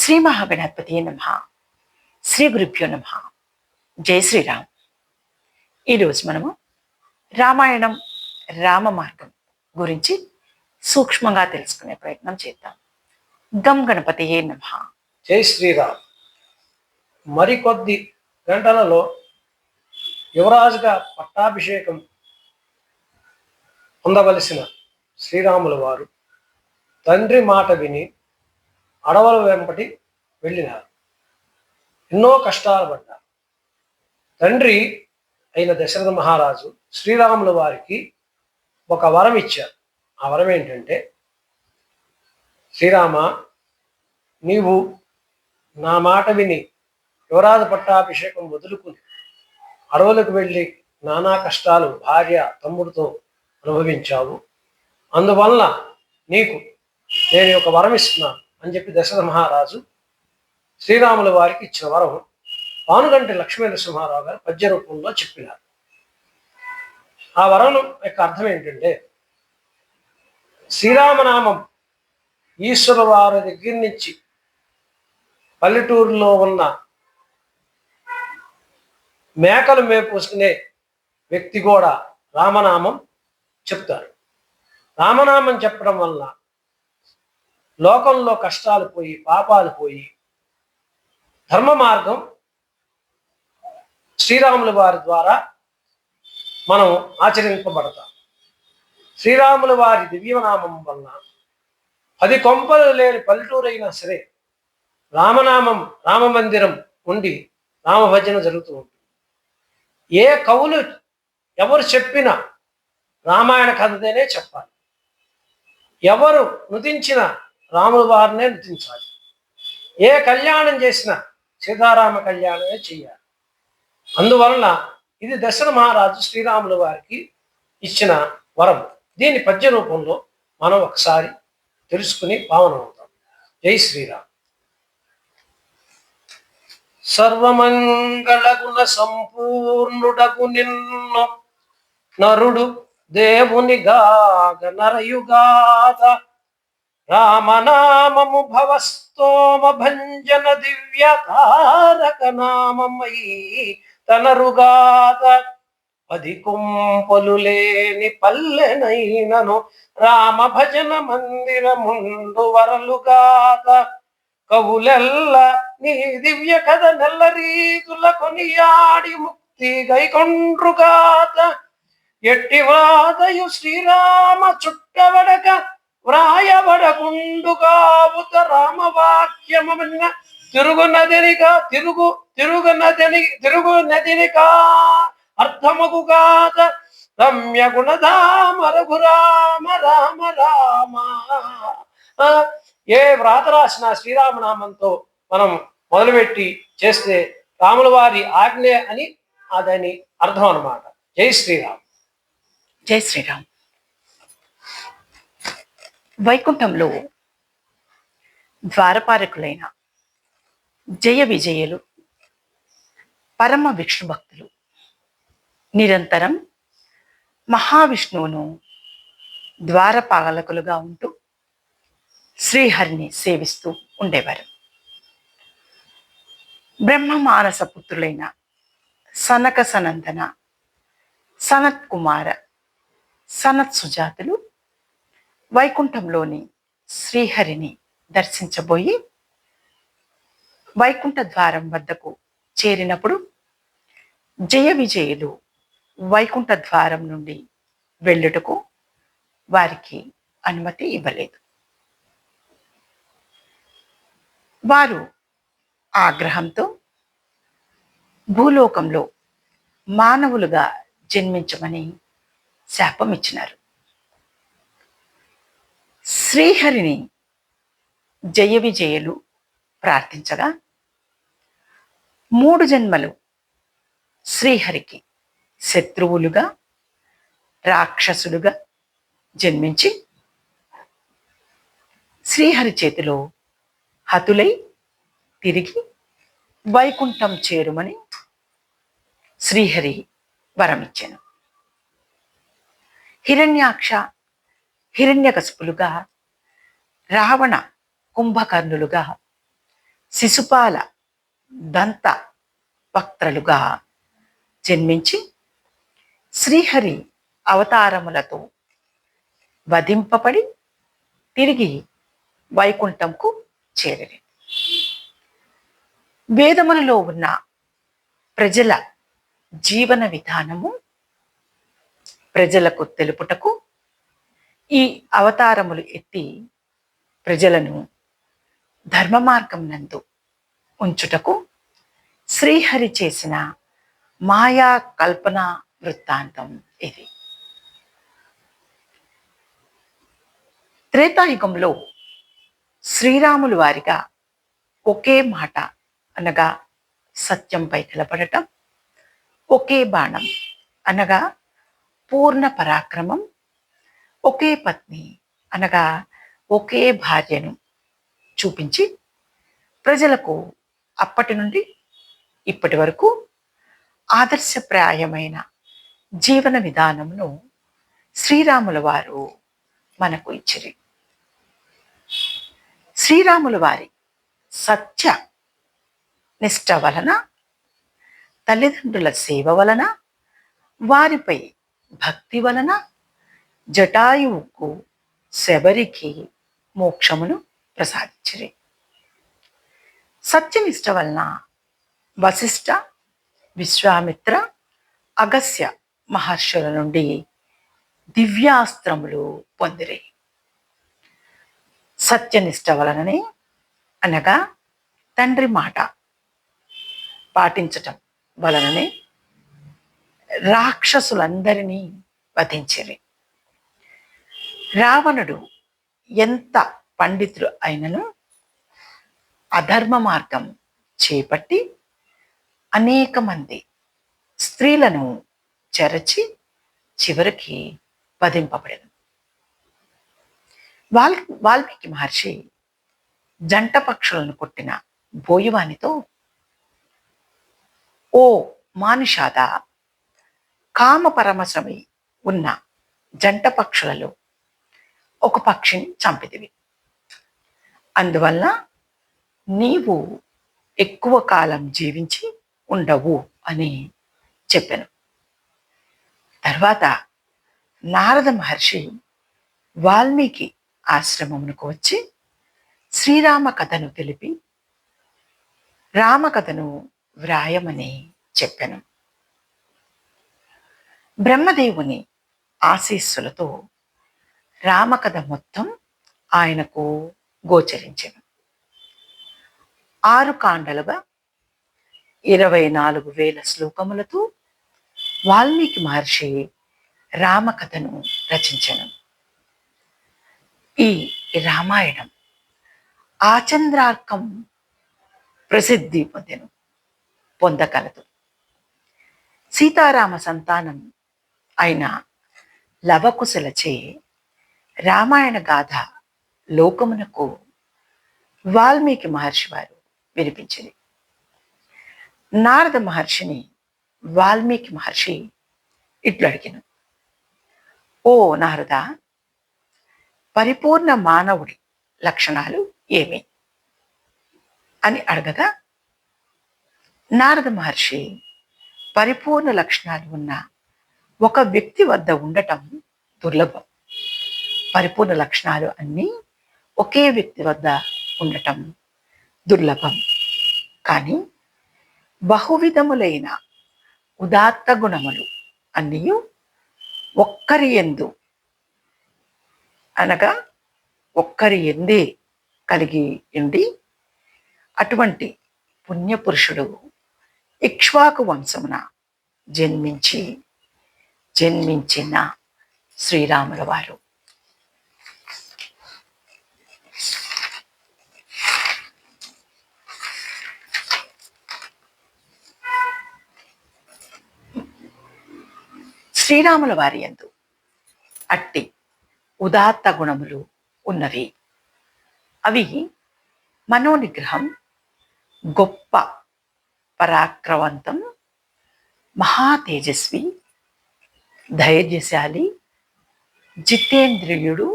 శ్రీ మహాగణపతి నమః. శ్రీ గురుభ్యో నమః. జై శ్రీరామ్. ఈరోజు మనము రామాయణం రామ మార్గం గురించి సూక్ష్మంగా తెలుసుకునే ప్రయత్నం చేద్దాం. గం గణపతి నమః. జై శ్రీరామ్. మరికొద్ది గంటలలో యువరాజుగా పట్టాభిషేకం పొందవలసిన శ్రీరాముల వారు తండ్రి మాట విని అడవుల వెంబడి వెళ్ళినారు. ఎన్నో కష్టాలు పడ్డారు. తండ్రి అయిన దశరథ మహారాజు శ్రీరాముల వారికి ఒక వరం ఇచ్చారు. ఆ వరం ఏంటంటే, శ్రీరామ, నీవు నా మాట విని యువరాజు పట్టాభిషేకం వదులుకుని అడవులకు వెళ్ళి నానా కష్టాలు భార్య తమ్ముడితో అనుభవించావు. అందువల్ల నీకు నేను ఒక వరం ఇస్తున్నాను అని చెప్పి దశరథ మహారాజు శ్రీరాముల వారికి ఇచ్చిన వరం పానుగంటి లక్ష్మీ నరసింహారావు గారు పద్య రూపంలో చెప్పినారు. ఆ వరం యొక్క అర్థం ఏంటంటే, శ్రీరామనామం ఈశ్వర వారి దగ్గర నుంచి పల్లెటూరులో ఉన్న మేకలు మేపుకునే వ్యక్తి కూడా రామనామం చెప్తారు. రామనామం చెప్పడం వల్ల లోకంలో కష్టాలు పోయి పాపాలు పోయి ధర్మ మార్గం శ్రీరాముల వారి ద్వారా మనం ఆచరింపబడతాం. శ్రీరాముల వారి దివ్యనామం వల్ల 10 కొంపలు లేని పల్లెటూరు అయినా సరే రామనామం రామమందిరం ఉండి రామభజన జరుగుతూ ఉంటుంది. ఏ కవులు ఎవరు చెప్పినా రామాయణ కథనే చెప్పాలి. ఎవరు నృతించిన రాముల వారినే నృతించాలి. ఏ కళ్యాణం చేసినా సీతారామ కళ్యాణమే చెయ్యాలి. అందువలన ఇది దశరథ మహారాజు శ్రీరాముల వారికి ఇచ్చిన వరం. దీని పద్య రూపంలో మనం ఒకసారి తెలుసుకుని పావనమవుతాం. జై శ్రీరామ్. సర్వమంగళ గుణ సంపూర్ణుడకు నిన్ను నరుడు దేవుని గాగ నరయుగాత రామనామము భవస్తోమ భంజన దివ్య తారక నామమై తనరుగాత 10 కొంపలు లేని పల్లెనైనను రామ భజన మందిరముండు వరలుగాత కవులెల్ల నీ దివ్య కథ నెల్ల రీతుల కొనియాడి ముక్తి గైకొండ్రుగాత ఎట్టి వాదయు శ్రీరామ చుట్టవడక వ్రాయబడకుండుగావుత రామవాక్యమన్న తిరుగునదినికా అర్థమగుగాత రమ్య గుణధామ రఘురామ రామ రామ. ఏ వ్రాత రాసిన శ్రీరామనామంతో మనం మొదలుపెట్టి చేస్తే రాముల వారి ఆజ్ఞ అని అదని అర్థం అన్నమాట. జై శ్రీరామ్. జై శ్రీరామ్. వైకుంఠంలో ద్వారపాలకులైన జయ విజయులు పరమ విష్ణు భక్తులు నిరంతరం మహావిష్ణువును ద్వారపాలకులుగా ఉంటూ శ్రీహరిని సేవిస్తూ ఉండేవారు. బ్రహ్మ మానస పుత్రులైన సనక సనందన, సనత్ కుమార, సనత్ సుజాతులు వైకుంఠంలోని శ్రీహరిని దర్శించబోయి వైకుంఠ ద్వారం వద్దకు చేరినప్పుడు జయ విజయులు వైకుంఠ ద్వారం నుండి వెళ్ళుటకు వారికి అనుమతి ఇవ్వలేదు. వారు ఆగ్రహంతో భూలోకంలో మానవులుగా జన్మించమని శాపం ఇచ్చినారు. శ్రీహరిని జయ విజయులు ప్రార్థించగా 3 జన్మలు శ్రీహరికి శత్రువులుగా రాక్షసులుగా జన్మించి శ్రీహరి చేతిలో హతులై తిరిగి వైకుంఠం చేరుమని శ్రీహరి వరమిచ్చాను. హిరణ్యాక్ష, హిరణ్యకశిపులుగా, రావణ కుంభకర్ణులుగా శిశుపాల దంత వక్త్రలుగా జన్మించి శ్రీహరి అవతారములతో వధింపబడి తిరిగి వైకుంఠంకు చేరిరి. వేదములలో ఉన్న ప్రజల జీవన విధానము ప్రజలకు తెలుపుటకు ఈ అవతారములు ఎత్తి ప్రజలను ధర్మ మార్గం నందు ఉంచుటకు శ్రీహరి చేసిన మాయా కల్పన వృత్తాంతం ఇది. త్రేతాయుగంలో శ్రీరాములు వారిగా ఒకే మాట అనగా సత్యంపై నిలబడటం, ఒకే బాణం అనగా పూర్ణ పరాక్రమం, ఒకే పత్ని అనగా ఒకే భార్యను చూపించి ప్రజలకు అప్పటి నుండి ఇప్పటి వరకు ఆదర్శప్రాయమైన జీవన విధానమును శ్రీరాముల వారు మనకు ఇచ్చిరి. శ్రీరాముల వారి సత్య నిష్ట వలన, తల్లిదండ్రుల సేవ వలన, వారిపై భక్తి వలన జటాయువుకు శబరికి మోక్షమును ప్రసాదించిరి. సత్యనిష్ట వలన వశిష్ఠ, విశ్వామిత్ర, అగస్య మహర్షుల నుండి దివ్యాస్త్రములు పొందిరి. సత్యనిష్ట వలననే అనగా తండ్రి మాట పాటించటం వలననే రాక్షసులందరినీ వధించిరి. రావణుడు ఎంత పండితుడు అయినను అధర్మ మార్గం చేపట్టి అనేక మంది స్త్రీలను చెరచి చివరికి వధింపబడెను. వాల్మీకి మహర్షి జంట పక్షులను కొట్టిన బోయవానితో, ఓ మానుషాద, కామ పరమశమై ఉన్న జంట పక్షులలో ఒక పక్షిని చంపితివి, అందువల్ల నీవు ఎక్కువ కాలం జీవించి ఉండవు అని చెప్పాను. తర్వాత నారద మహర్షి వాల్మీకి ఆశ్రమమునకు వచ్చి శ్రీరామ కథను తెలిపి రామకథను వ్రాయమని చెప్పాను. బ్రహ్మదేవుని ఆశీస్సులతో రామకథ మొత్తం ఆయనకు గోచరించెను. 6 కాండలుగా 24,000 శ్లోకములతో వాల్మీకి మహర్షి రామకథను రచించెను. ఈ రామాయణం ఆచంద్రార్కం ప్రసిద్ధి పొందగలదు. సీతారామ సంతానం అయిన లవకుశలచే రామాయణ గాథ లోకమునకు వాల్మీకి మహర్షి వారు వినిపించింది. నారద మహర్షిని వాల్మీకి మహర్షి ఇట్లు అడిగాను, ఓ నారద, పరిపూర్ణ మానవుడి లక్షణాలు ఏమి అని అడగగా, నారద మహర్షి పరిపూర్ణ లక్షణాలు ఉన్న ఒక వ్యక్తి వద్ద ఉండటం దుర్లభం, పరిపూర్ణ లక్షణాలు అన్నీ ఒకే వ్యక్తి వద్ద ఉండటం దుర్లభం, కానీ బహువిధములైన ఉదాత్త గుణములు అన్నీ ఒక్కరి యందు అనగా ఒక్కరి ఎందే కలిగి ఉండి అటువంటి పుణ్యపురుషుడు ఇక్ష్వాకు వంశమున జన్మించిన శ్రీరాముల వారు. శ్రీరాముల వారి యందు అట్టి ఉదాత్త గుణములు ఉన్నవి. అవి మనోనిగ్రహం, గొప్ప పరాక్రమవంతం, మహా తేజస్వి, ధైర్యశాలి, జితేంద్రియుడు,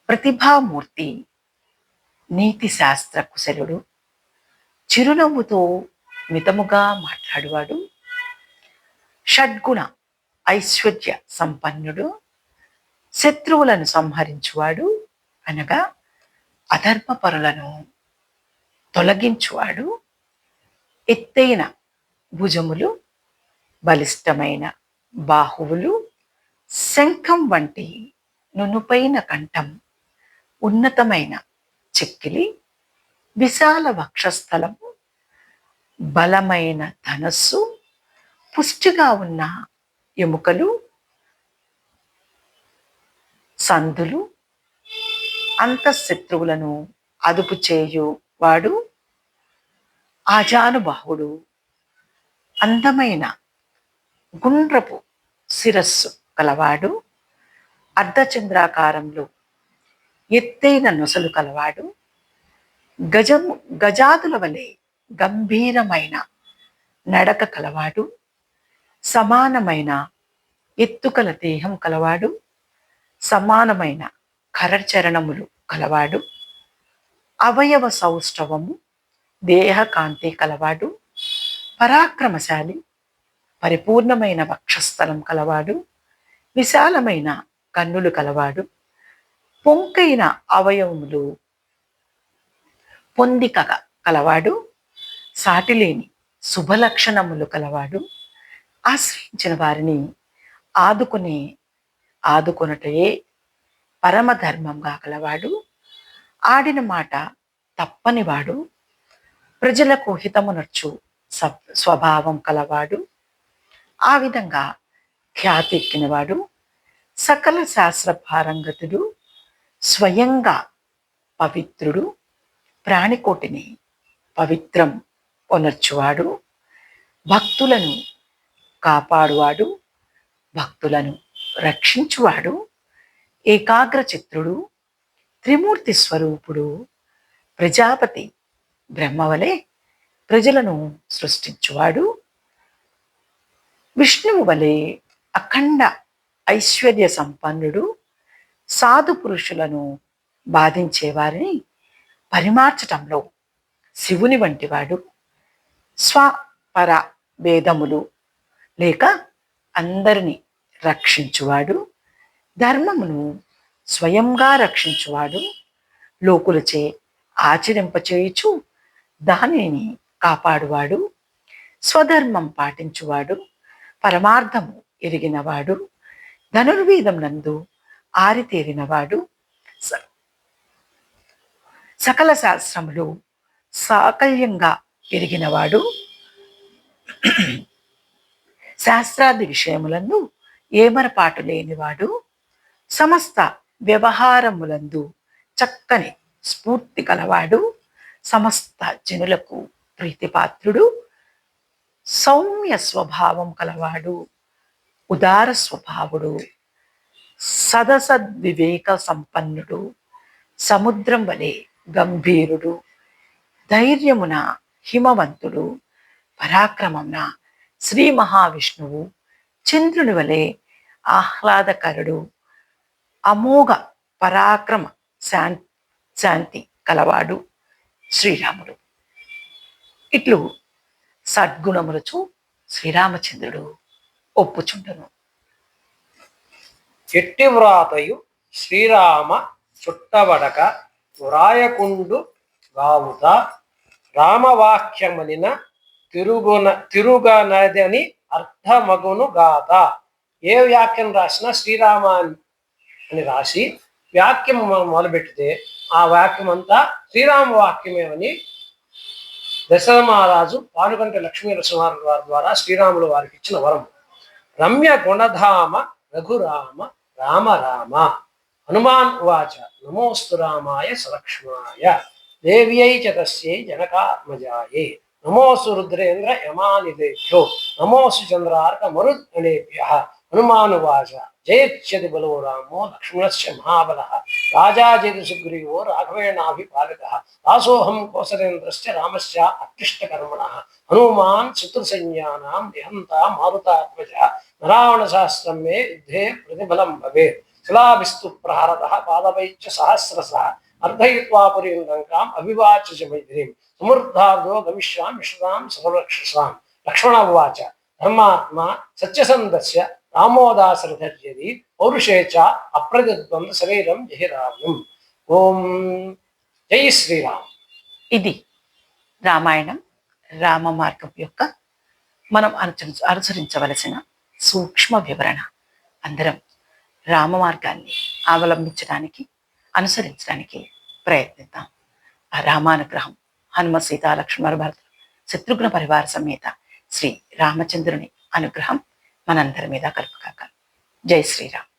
ప్రతిభామూర్తి, నీతి శాస్త్ర కుశలుడు, చిరునవ్వుతో మితముగా మాట్లాడువాడు, షడ్గుణ ఐశ్వర్య సంపన్నుడు, శత్రువులను సంహరించువాడు అనగా అధర్మపరులను తొలగించువాడు, ఎత్తైన భుజములు, బలిష్టమైన బాహువులు, శంఖం వంటి నునుపైన కంఠం, ఉన్నతమైన చెక్కిలి, విశాల వక్షస్థలము, బలమైన ధనస్సు, పుష్టిగా ఉన్న ఎముకలు, సందులు, అంతఃశత్రువులను అదుపు చేయువాడు, ఆజానుబాహుడు, అందమైన గుండ్రపు శిరస్సు కలవాడు, అర్ధచంద్రాకారంలో ఎత్తైన నొసలు కలవాడు, గజాదుల వలె గంభీరమైన నడక కలవాడు, సమానమైన ఎత్తుకల దేహం కలవాడు, సమానమైన కరచరణములు కలవాడు, అవయవ సౌష్ఠవము, దేహకాంతి కలవాడు, పరాక్రమశాలి, పరిపూర్ణమైన వక్షస్థలం కలవాడు, విశాలమైన కన్నులు కలవాడు, పొంకైన అవయవములు పొందిక కలవాడు, సాటిలేని శుభలక్షణములు కలవాడు, ఆశ్రయించిన వారిని ఆదుకొనటయే పరమధర్మంగా కలవాడు, ఆడిన మాట తప్పనివాడు, ప్రజలకు హితమునర్చు స్వభావం కలవాడు, ఆ విధంగా ఖ్యాతి ఎక్కినవాడు, సకల శాస్త్ర పారంగతుడు, స్వయంగా పవిత్రుడు, ప్రాణికోటిని పవిత్రం ఒనర్చువాడు, భక్తులను కాపాడువాడు, భక్తులను రక్షించువాడు, ఏకాగ్రచిత్రుడు, త్రిమూర్తి స్వరూపుడు, ప్రజాపతి బ్రహ్మవలే ప్రజలను సృష్టించువాడు, విష్ణువు వలె అఖండ ఐశ్వర్య సంపన్నుడు, సాధు పురుషులను బాధించేవారిని పరిమార్చటంలో శివుని వంటివాడు, స్వపర భేదములు లేక అందరిని రక్షించువాడు, ధర్మమును స్వయంగా రక్షించువాడు, లోకులచే ఆచరింపచేయుచు దానిని కాపాడువాడు, స్వధర్మం పాటించువాడు, పరమార్థము ఎరిగినవాడు, ధనుర్వేదం నందు ఆరితేరినవాడు, సకల శాస్త్రములు సాకల్యంగా ఎరిగినవాడు, శాస్త్రాది విషయములందు ఏమరపాటు లేనివాడు, సమస్త వ్యవహారములందు చక్కని స్ఫూర్తి కలవాడు, సమస్త జనులకు ప్రీతిపాత్రుడు, సౌమ్య స్వభావం కలవాడు, ఉదార స్వభావుడు, సదసద్వివేక సంపన్నుడు, సముద్రం వలె గంభీరుడు, ధైర్యమున హిమవంతుడు, పరాక్రమమున శ్రీ మహావిష్ణువు, చంద్రుని వలె ఆహ్లాదకరుడు, అమోఘ పరాక్రమ శాంతి కలవాడు శ్రీరాముడు. ఇట్లు సద్గుణములచు శ్రీరామచంద్రుడు ఒప్పుచుండును. ఎట్టి వ్రాతయు శ్రీరామ చుట్టబడక వ్రాయకుండు గావుత రామవాక్యమనిన తిరుగనదని అర్థమగును గాత. ఏ వాక్యం రాసినా శ్రీరామ అని రాసి వాక్యం మొదలుపెట్టితే ఆ వాక్యం అంతా శ్రీరామ వాక్యమేమని దశరథ మహారాజు పానుకంటి లక్ష్మీ నరసింహారావు వారి ద్వారా శ్రీరాములు వారికి ఇచ్చిన వరం. రమ్య గుణధామ రఘురామ రామ రామ. హనుమాన్ ఉవాచ నమోస్తు రామాయ సలక్ష్మాయ దేవ్యై చ తస్యై జనకాత్మజాయే నమోసు రుద్రేంద్ర యమానిదేభ్యో నమోసు చంద్రార్క మరుద్గణేభ్యః. హనుమానువాచ జయత్యది బలో రామో లక్ష్మణస్య మహాబలః రాజాజేతు సుగ్రీవో రాఘవేణాభిపాలితః దాసోహం కోసలేంద్రస్య రామస్య అక్లిష్టకర్మణః హనుమాన్ శత్రుసైన్యానాం నిహంతా మారుతాత్మజ రావణ సహస్రం మే యుద్ధే ప్రతిఫలం భవేత్ శిలాభిస్తు ప్రహరతః పాదవైశ్చ సహస్రశః అర్ధయిత్వా పురీం లంకాం అవివాచ చ మైత్రీం సమృద్ధార్థో గమిష్యామి విషదాం సమరక్షసాం. లక్ష్మణ ఉవాచ ధర్మాత్మా సత్యసంధస్య రామోదాసరథర్యది పౌరుషే చ అప్రతిద్వంద శరీరం జహిరామ్యం. ఓం జై శ్రీరామ్. ఇది రామాయణం రామ మార్గం యొక్క మనం అనుసరించవలసిన సూక్ష్మ వివరణ. అందరం రామ మార్గాన్ని అవలంబించడానికి అనుసరించడానికి ప్రయత్నిద్దాం. ఆ రామానుగ్రహం హనుమ సీతా లక్ష్మణ భరత శత్రుఘ్న పరివార సమేత శ్రీ రామచంద్రుని అనుగ్రహం మనందరి మీద కలుపుకాక. జై శ్రీరామ్.